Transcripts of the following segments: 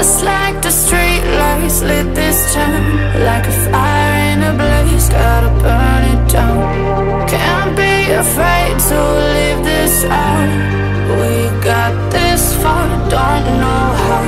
Just like the street lights lit this town, like a fire in a blaze, gotta burn it down. Can't be afraid to leave this out. We got this far, don't know how.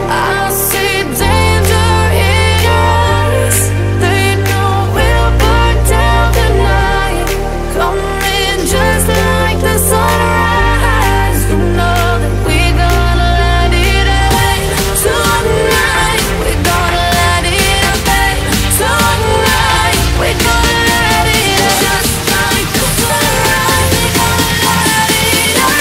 I see danger in your eyes. They know we'll burn down the night. Coming just like the sunrise. You know that we gonna let it rain. Tonight we gonna let it rain. Tonight we gonna let it rain. Just like the sunrise, we gonna let it rain.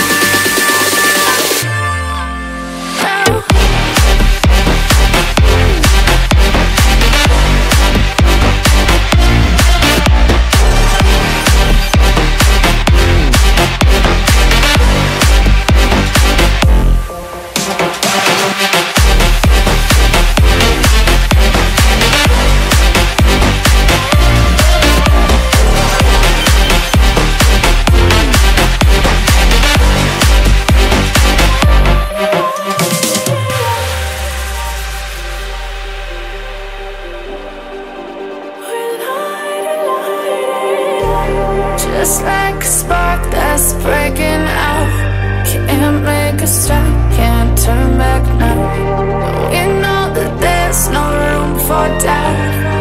Just like a spark that's breaking out. Can't make a stop, can't turn back now. We know that there's no room for doubt.